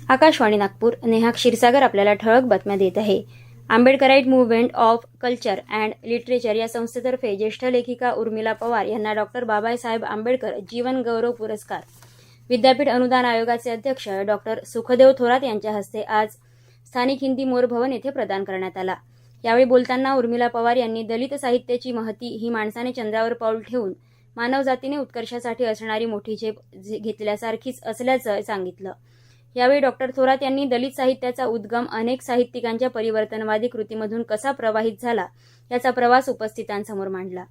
आकाशवाणी नागपूर. नेहा क्षीरसागर आपल्याला ठळक बातम्या देत आहे. Ambedkarite movement of culture and literature या संस्थेतर्फे ज्येष्ठ लेखिका उर्मिला पवार यांना डॉक्टर बाबासाहेब आंबेडकर जीवन गौरव पुरस्कार विद्यापीठ अनुदान आयोगाचे अध्यक्ष डॉक्टर सुखदेव थोरात यांच्या हस्ते आज स्थानिक हिंदी मोर भवन येथे प्रदान करण्यात आला. यावेळी बोलताना उर्मिला पवार यांनी दलित साहित्याची महती ही माणसाने चंद्रावर पाऊल ठेवून मानवजातीने उत्कर्षासाठी असणारी मोठी झेप घेतल्यासारखीच असल्याचं सांगितलं. यावेळी डॉक्टर थोरात यांनी दलित साहित्याचा उद्गम अनेक साहित्यिकांच्या परिवर्तनवादी कृतीमधून कसा प्रवाहित झाला याचा प्रवास उपस्थितांसमोर मांडला.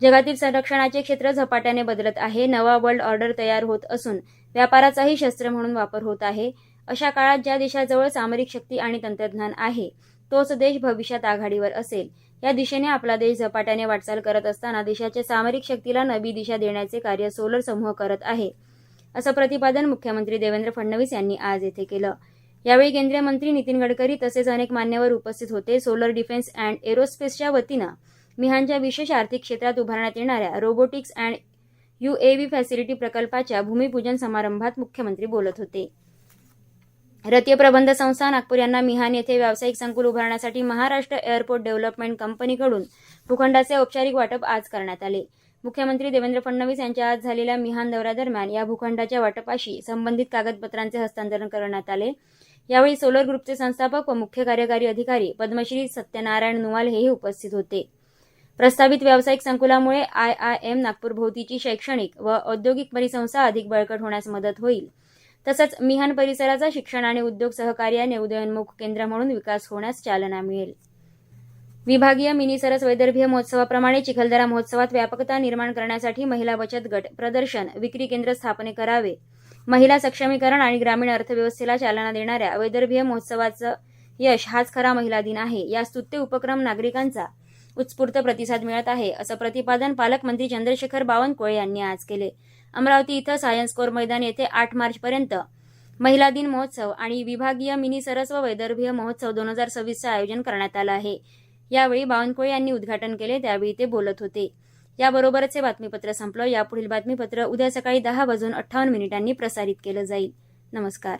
जगातील संरक्षणाचे क्षेत्र झपाट्याने बदलत आहे. नवा वर्ल्ड ऑर्डर तयार होत असून व्यापाराचाही शस्त्र म्हणून वापर होत आहे. अशा काळात ज्या देशाजवळ सामरिक शक्ती आणि तंत्रज्ञान आहे तोच देश भविष्यात आघाडीवर असेल. या दिशेने आपला देश झपाट्याने वाटचाल करत असताना देशाच्या सामरिक शक्तीला नवी दिशा देण्याचे कार्य सोलर समूह करत आहे, असं प्रतिपादन मुख्यमंत्री देवेंद्र फडणवीस यांनी आज येथे केलं. यावेळी केंद्रीय मंत्री नितीन गडकरी तसेच अनेक मान्यवर उपस्थित होते. सोलर डिफेन्स अँड एरोस्पेसच्या वतीनं मिहानच्या विशेष आर्थिक क्षेत्रात उभारण्यात येणाऱ्या रोबोटिक्स अँड UAV फॅसिलिटी प्रकल्पाच्या भूमिपूजन समारंभात मुख्यमंत्री बोलत होते. रतीय प्रबंध संस्था नागपूर यांना मिहान येथे व्यावसायिक संकुल उभारण्यासाठी महाराष्ट्र एअरपोर्ट डेव्हलपमेंट कंपनीकडून भूखंडाचे औपचारिक वाटप आज करण्यात आले. मुख्यमंत्री देवेंद्र फडणवीस यांच्या आज झालेल्या मिहान दौऱ्यादरम्यान या भूखंडाच्या वाटपाशी संबंधित कागदपत्रांचे हस्तांतरण करण्यात आले. यावेळी सोलर ग्रुपचे संस्थापक व मुख्य कार्यकारी अधिकारी पद्मश्री सत्यनारायण नुवाल हेही उपस्थित होते. प्रस्तावित व्यावसायिक संकुलामुळे IIM नागपूर भोवतीची शैक्षणिक व औद्योगिक परिसंस्था अधिक बळकट होण्यास मदत होईल. तसंच मिहान परिसराचा शिक्षण आणि उद्योग सहकार्याने उदयोन्मुख केंद्र म्हणून विकास होण्यास चालना मिळेल. विभागीय मिनी सरस वैदर्भीय महोत्सवाप्रमाणे चिखलदरा महोत्सवात व्यापकता निर्माण करण्यासाठी महिला बचत गट, प्रदर्शन, विक्री केंद्र स्थापने करावे. महिला सक्षमीकरण आणि ग्रामीण अर्थव्यवस्थेला चालना देणाऱ्या वैदर्भीय महोत्सवाचं यश हाच खरा महिला दिन आहे. या स्तुत्य उपक्रम नागरिकांचा उत्स्फूर्त प्रतिसाद मिळत आहे, असं प्रतिपादन पालकमंत्री चंद्रशेखर बावनकुळे यांनी आज केले. अमरावती इथं सायन्स कोर मैदान येथे 8 मार्चपर्यंत महिला दिन महोत्सव आणि विभागीय मिनी सरस व वैदर्भीय महोत्सव 2026चं आयोजन करण्यात आलं आहे. यावेळी बावनकुळे यांनी उद्घाटन केले, त्यावेळी ते बोलत होते. याबरोबरच हे बातमीपत्र संपलं. यापुढील बातमीपत्र उद्या सकाळी 10:58 प्रसारित केलं जाईल. नमस्कार.